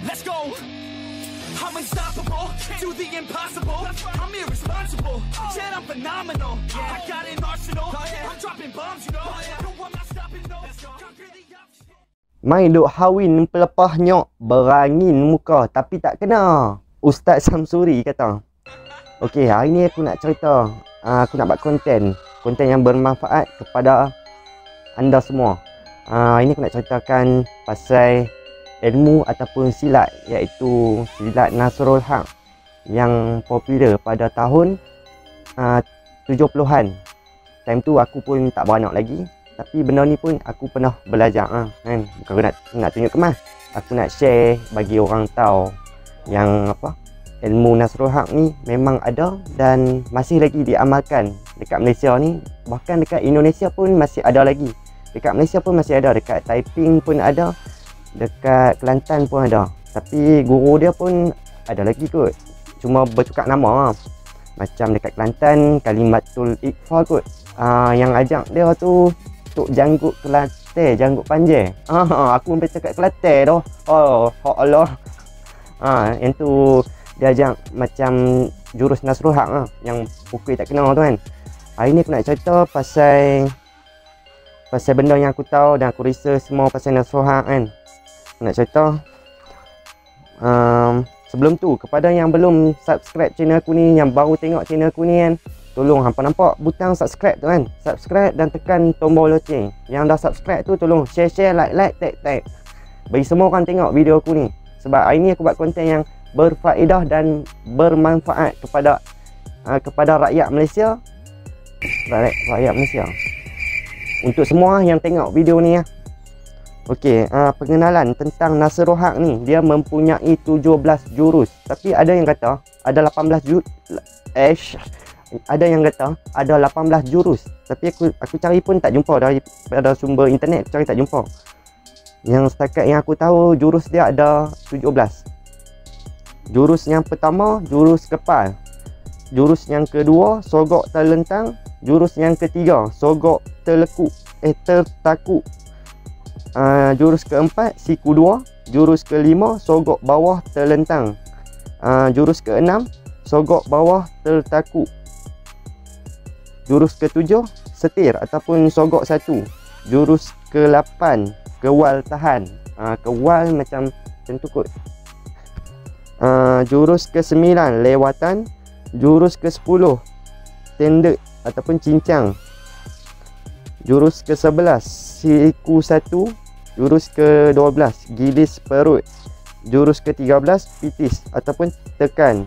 Let's go. I'm unstoppable, do the impossible. I'm irresponsible, shit, I'm phenomenal. I got an arsenal, I'm dropping bombs, you know. No, I'm not stopping, no. Conquer the option. Main duk hawin pelepah nyok, berangin muka tapi tak kena. Ustaz Samsuri kata. Okey, hari ni aku nak cerita. Aku nak buat konten yang bermanfaat kepada anda semua. Hari ni aku nak ceritakan pasal ilmu ataupun silat, iaitu silat Nasrul Haq yang popular pada tahun 70-an. Time tu aku pun tak beranak lagi, tapi benda ni pun aku pernah belajar kan. Bukan aku nak tunjuk kemas. Aku nak share bagi orang tahu yang ilmu Nasrul Haq ni memang ada dan masih lagi diamalkan dekat Malaysia ni. Bahkan dekat Indonesia pun masih ada lagi. Dekat Malaysia pun masih ada, dekat Taiping pun ada, dekat Kelantan pun ada. Tapi guru dia pun ada lagi kot, cuma bertukar nama. Macam dekat Kelantan Kalimatul Iqfa kot. Yang ajak dia tu Tok Janggut Kelantan, Janggut Panjang. Aku sampai cakap Kelantan dah. Allah. Yang tu dia ajak macam jurus Nasrul Haq yang pukul tak kena tu kan. Hari ni aku nak cerita pasal benda yang aku tahu dan aku research semua pasal Nasrul Haq kan. Aku nak cerita. Sebelum tu, kepada yang belum subscribe channel aku ni, yang baru tengok channel aku ni kan, tolong hampa nampak butang subscribe tu kan. Subscribe dan tekan tombol loceng. Yang dah subscribe tu tolong share, like, tag. Bagi semua orang tengok video aku ni. Sebab hari ni aku buat konten yang berfaedah dan bermanfaat kepada rakyat Malaysia. Rakyat Malaysia. Untuk semua yang tengok video ni Okey, pengenalan tentang Nasrul Haq ni, dia mempunyai 17 jurus. Tapi ada yang kata ada 18 jurus. Ada yang kata ada 18 jurus. Tapi aku cari pun tak jumpa daripada sumber internet, aku cari tak jumpa. Yang setakat yang aku tahu jurus dia ada 17. Jurus yang pertama, jurus kepal. Jurus yang kedua, sogok terlentang. Jurus yang ketiga, sogok tertakuk. Jurus keempat, siku dua. Jurus kelima, sogok bawah terlentang. Jurus keenam, sogok bawah tertakuk. Jurus ketujuh, setir ataupun sogok satu. Jurus ke-8, kewal tahan. Kewal macam tu kot. Jurus ke-9, lewatan. Jurus ke-10, tendek ataupun cincang. Jurus ke-11, siku satu. Jurus ke-12, gilis perut. Jurus ke-13, pitis ataupun tekan.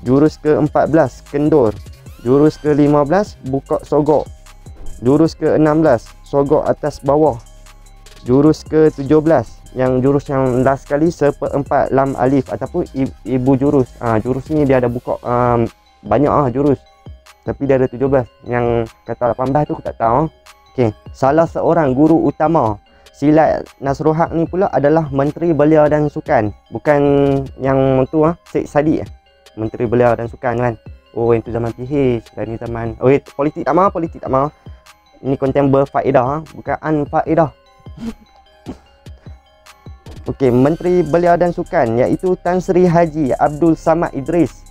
Jurus ke-14, kendur. Jurus ke-15, buka sogok. Jurus ke-16, sogok atas bawah. Jurus ke-17, yang jurus yang last sekali, seperempat lam alif ataupun ibu jurus. Jurus ni dia ada buka banyak jurus. Tapi dia ada 17. Yang kata 18 tu aku tak tahu. Okey, salah seorang guru utama silat Nasrul Haq ni pula adalah Menteri Belia dan Sukan. Bukan yang tu Syed Saddiq. Menteri Belia dan Sukan kan. Yang tu zaman PH dan ni zaman politik tak mau. Ini konten berfaedah bukan unfaedah. Okey, Menteri Belia dan Sukan iaitu Tan Sri Haji Abdul Samad Idris.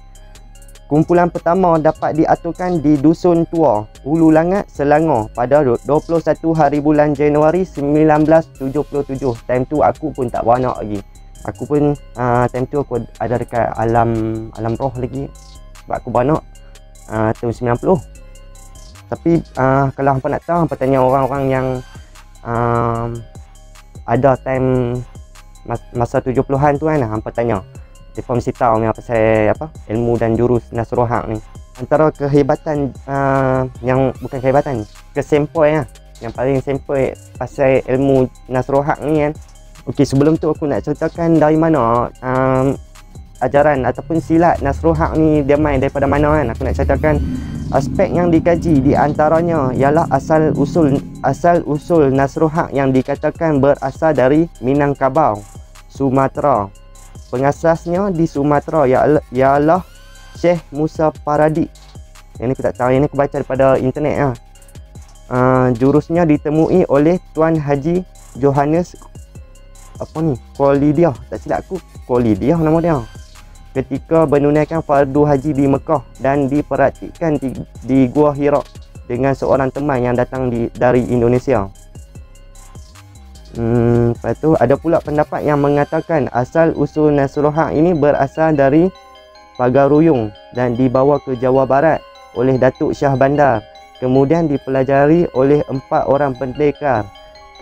Kumpulan pertama dapat diaturkan di Dusun Tua, Hulu Langat, Selangor pada 21 hari bulan Januari 1977. Time tu aku pun tak beranak lagi. Aku pun time tu aku ada dekat alam roh lagi. Sebab aku beranak tahun 90. Tapi kalau hampa nak tahu, hampa tanya orang-orang yang ada time masa 70-an tu kan, hampa tanya. Dia mesti tahu pasal ilmu dan jurus Nasrul Haq ni. Antara kehebatan yang bukan kehebatan, kesempoi yang paling sempoi pasal ilmu Nasrul Haq ni kan. Okey, sebelum tu aku nak ceritakan dari mana ajaran ataupun silat Nasrul Haq ni dia main daripada mana kan. Aku nak ceritakan aspek yang dikaji, di antaranya ialah asal usul Nasrul Haq yang dikatakan berasal dari Minangkabau, Sumatera. Pengasasnya di Sumatera ialah Syekh Musa Paradik. Yang ni aku tak tahu, yang ni aku baca daripada internet Jurusnya ditemui oleh Tuan Haji Johannes apa ni, Kholidiah, tak silap aku Kholidiah nama dia, ketika menunaikan fardu haji di Mekah dan dipraktikkan di Gua Hira dengan seorang teman yang datang dari Indonesia. Lepas tu ada pula pendapat yang mengatakan asal usul Nasrul Haq ini berasal dari Pagaruyung dan dibawa ke Jawa Barat oleh Datuk Shah Bandar, kemudian dipelajari oleh 4 orang pendekar,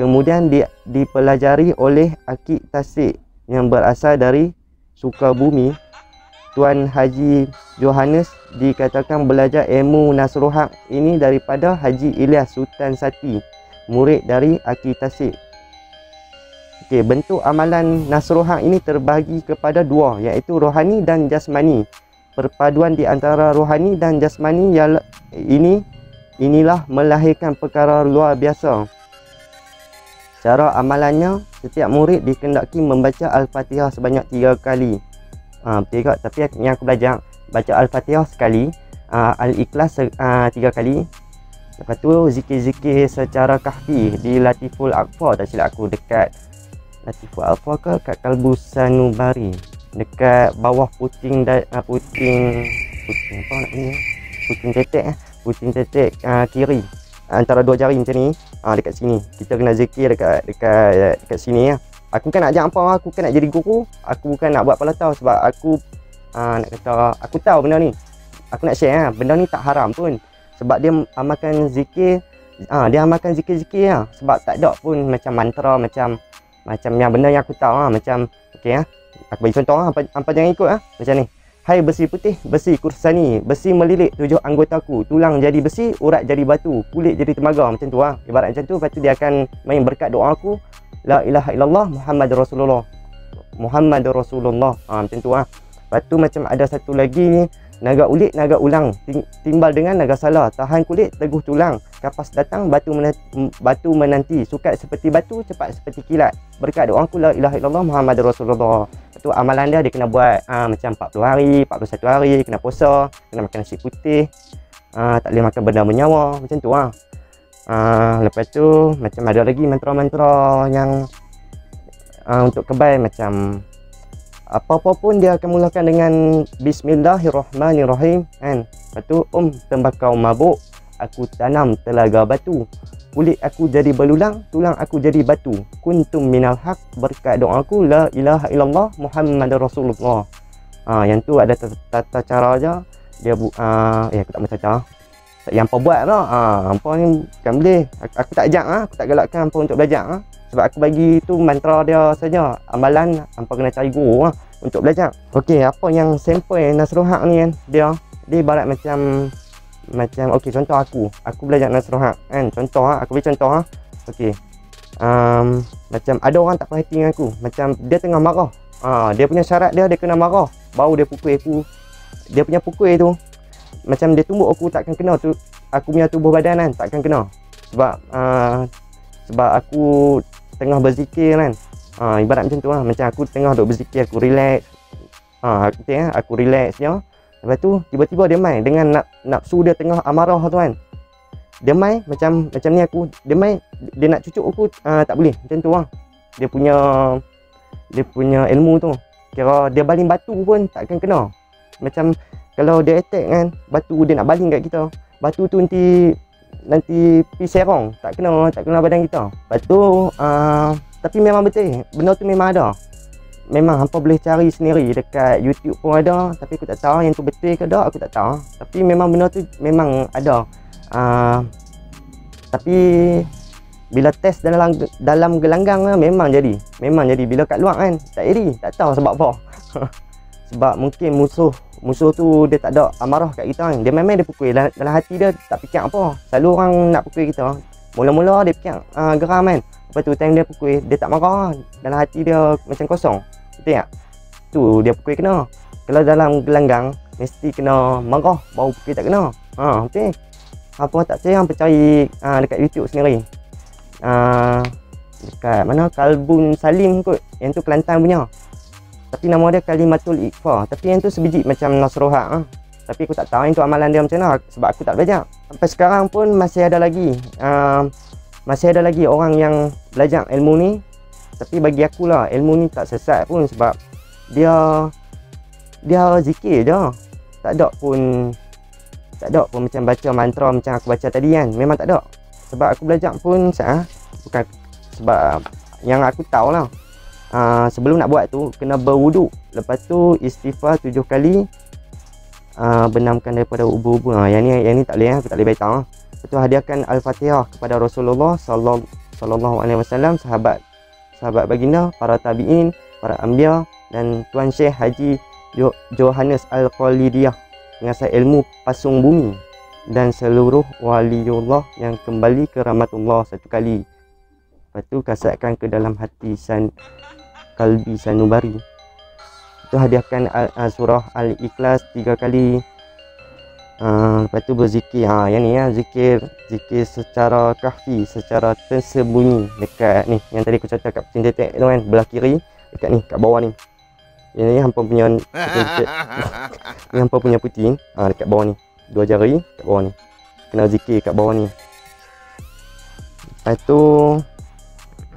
kemudian dipelajari oleh Akik Tasik yang berasal dari Sukabumi. Tuan Haji Johannes dikatakan belajar ilmu Nasrul Haq ini daripada Haji Ilyas Sultan Sati, murid dari Akik Tasik. Okey, bentuk amalan Nasrul Haq ini terbahagi kepada 2, iaitu rohani dan jasmani. Perpaduan di antara rohani dan jasmani inilah melahirkan perkara luar biasa. Cara amalannya, setiap murid dikendaki membaca Al-Fatihah sebanyak 3 kali. Betul tak? Tapi yang aku belajar, baca Al-Fatihah sekali, Al-Ikhlas 3 kali. Lepas tu zikir-zikir secara kahfi di Latiful Aqfa, tak silap aku, dekat Latiful Aqfa ke kat Kalbu Sanubari, dekat bawah puting apa nak ni, puting tetek kiri, antara 2 jari macam ni, dekat sini kita kena zikir dekat sini ya. Aku kan nak ajak apa, aku kan nak jadi guru, aku bukan nak buat pala tahu, sebab aku nak kata aku tahu benda ni, aku nak share benda ni tak haram pun, sebab dia amalkan zikir, dia amalkan zikir-zikir ya. Sebab tak ada pun macam mantra, macam yang benda yang aku tahu macam okey aku bagi contoh apa jangan ikut macam ni. Hai besi putih, besi kursani, besi melilit 7 anggotaku, tulang jadi besi, urat jadi batu, kulit jadi temaga, macam tu ibarat macam tu. Lepas tu dia akan main berkat doa aku, la ilaha illallah Muhammadur Rasulullah, macam tu Lepas tu macam ada satu lagi ni, naga ulit, naga ulang, timbal dengan naga salah, tahan kulit, teguh tulang, kapas datang, batu menanti, sukat seperti batu, cepat seperti kilat, berkat doaku la ilaha illallah Muhammadur Rasulullah. Tu amalan dia kena buat macam 40 hari, 41 hari, kena puasa, kena makan nasi putih, tak boleh makan benda menyawa, macam tu lepas tu macam ada lagi mantra-mantra yang untuk kebal, macam apa-apa pun dia akan mulakan dengan Bismillahirrahmanirrahim kan. Lepas tu tembakau mabuk, aku tanam telaga batu, kulit aku jadi belulang, tulang aku jadi batu, kuntum minal haq, berkat doaku la ilaha illallah Muhammadur Rasulullah. Yang tu ada tata cara je dia aku tak mahu cara yang apa buat lah. Hampa ni kan boleh, aku tak ajak aku tak galakkan hampa untuk belajar sebab aku bagi tu mantra dia saja, amalan hampa kena cari guru untuk belajar. Okey, apa yang sampel Nasrul Haq ni kan, dia ibarat macam okey, contoh aku belajar Nasrul Haq kan, contoh aku bagi contoh okey, macam ada orang tak perhati dengan aku, macam dia tengah marah, dia punya syarat dia kena marah baru dia pukul aku. Dia punya pukul tu macam dia tumbuk aku takkan kena tu, aku punya tubuh badan kan takkan kena, sebab aku tengah berzikir kan, ibarat macam tu macam aku tengah duk berzikir, aku relax, aku relax je. Lepas tu tiba-tiba dia main dengan nafsu dia tengah amarah tu kan, dia main macam ni aku, dia main, dia nak cucuk aku, tak boleh macam tu dia punya ilmu tu, kira dia baling batu pun takkan kena. Macam kalau dia attack kan, batu dia nak baling kat kita, batu tu nanti pi serong, tak kena badan kita. Lepas tu tapi memang betul, benda tu memang ada, memang hampa boleh cari sendiri dekat YouTube pun ada, tapi aku tak tahu yang tu betul ke tak, aku tak tahu. Tapi memang benda tu memang ada. Tapi bila test dalam gelanggang memang jadi. Bila kat luar kan tak jadi, tak tahu sebab apa. Sebab mungkin musuh tu dia tak ada amarah kat kita kan, dia memang dia pukul dalam hati dia tak fikir apa. Selalu orang nak pukul kita, mula-mula dia fikir geram kan, lepas tu time dia pukul dia tak marah, dalam hati dia macam kosong, betul tak? Tu dia pukul kena. Kalau dalam gelanggang mesti kena marah baru pukul tak kena. Betul. Apa tak percaya hampa cari dekat YouTube sendiri. Dekat mana, Kalbun Salim kot, yang tu Kelantan punya, tapi nama dia Kalimatul Iqfa. Tapi yang tu sebiji macam Nasrul Haq tapi aku tak tahu yang tu amalan dia macam mana sebab aku tak belajar. Sampai sekarang pun masih ada lagi orang yang belajar ilmu ni Tapi bagi aku lah, ilmu ni tak sesat pun sebab dia zikir je. Tak ada pun macam baca mantra macam aku baca tadi kan. Memang tak ada. Sebab aku belajar pun bukan sebab yang aku tahu lah. Sebelum nak buat tu kena berwuduk. Lepas tu istighfar 7 kali. Benamkan daripada ubu-ubu. Yang ni tak boleh, aku tak boleh beritahu. Lepas tu hadiahkan Al-Fatihah kepada Rasulullah sallallahu alaihi wasallam, sahabat baginda, para tabi'in, para anbiya dan Tuan Syekh Haji Johannes Al-Khalidiyah, pengasas ilmu pasung bumi, dan seluruh waliullah yang kembali ke rahmatullah 1 kali. Lepas tu kasatkan ke dalam hati kalbi sanubari. Itu hadiahkan surah Al-Ikhlas 3 kali. Lepas tu berzikir. Yang ni zikir secara kahfi, secara tersembunyi dekat ni. Yang tadi aku cakap kat pecing tetek tu kan, belah kiri, dekat ni, kat bawah ni. Yang ni hampa punya ni hampa punya putih. Dekat bawah ni. 2 jari kat bawah ni. Kena zikir kat bawah ni. Lepas tu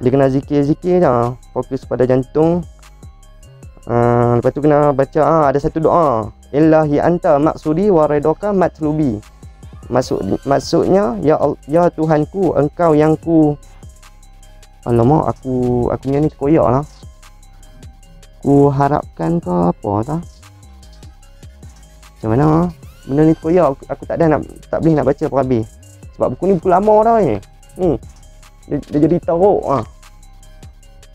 dia kena zikir dah. Fokus pada jantung. Lepas tu kena baca ada satu doa. Ilahi anta maksudi wa ridaka matlubi. Maksudnya ya Tuhanku, engkau yang ku, alamak aku punya ni koyak lah. Ku harapkan ke apa tak? Macam mana? Benda ni koyak, aku tak boleh nak baca per habis. Sebab buku ni buku lama dah ni. Dia jadi teruk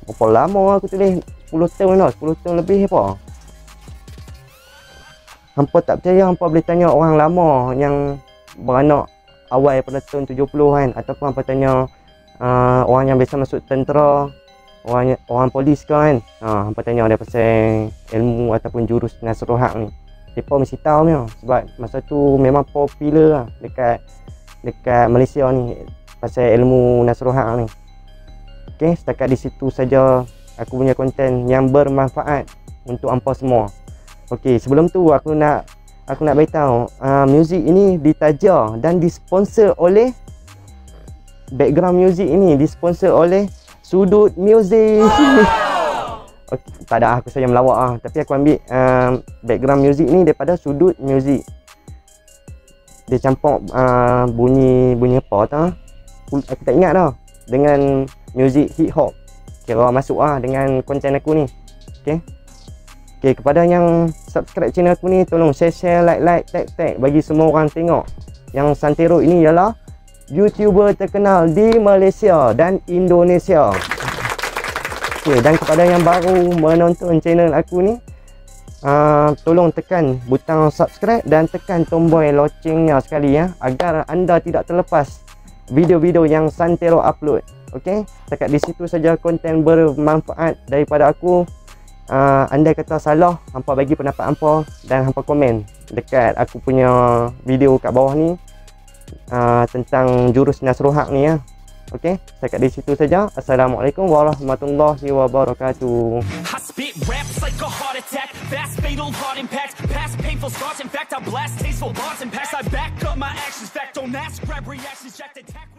Berapa lama aku tulis? 10 tahun dah, 10 tahun lebih apa. Hampa tak percaya, hampa boleh tanya orang lama yang beranak awal pada tahun 70 kan, ataupun hampa tanya orang yang biasa masuk tentera, orang polis kan. Hampa tanya dia pasal ilmu ataupun jurus Nasrul Haq ni. Mereka mesti tahu ni sebab masa tu memang popular lah dekat Malaysia ni pasal ilmu Nasrul Haq ni. Okey, setakat di situ saja aku punya konten yang bermanfaat untuk hampa semua. Okey, sebelum tu aku nak beritahu, muzik ini ditaja dan disponsor oleh, background muzik ini disponsor oleh Sudut Music. Okay, tak ada, aku saja melawak tapi aku ambil background muzik ni daripada Sudut Music. Dia campur bunyi apa tau, aku tak ingat dah, dengan muzik hip hop. Kira masuk dengan konten aku ni. Okey, kepada yang subscribe channel aku ni, tolong share, like, tag bagi semua orang tengok. Yang Santero ini ialah YouTuber terkenal di Malaysia dan Indonesia. Okey, dan kepada yang baru menonton channel aku ni, tolong tekan butang subscribe dan tekan tombol loncengnya sekali agar anda tidak terlepas video-video yang Santero upload. Okey, setakat di situ saja konten bermanfaat daripada aku. Andai kata salah, hampa bagi pendapat hampa dan hampa komen dekat aku punya video kat bawah ni tentang jurus Nasrul Haq ni Okey, setakat di situ saja. Assalamualaikum warahmatullahi wabarakatuh. I spit raps like a heart attack, fast fatal heart impact, past painful scars. In fact, I blast tasteful bars and packs. I back up my actions, fact don't ask, grab reactions, jacked attack.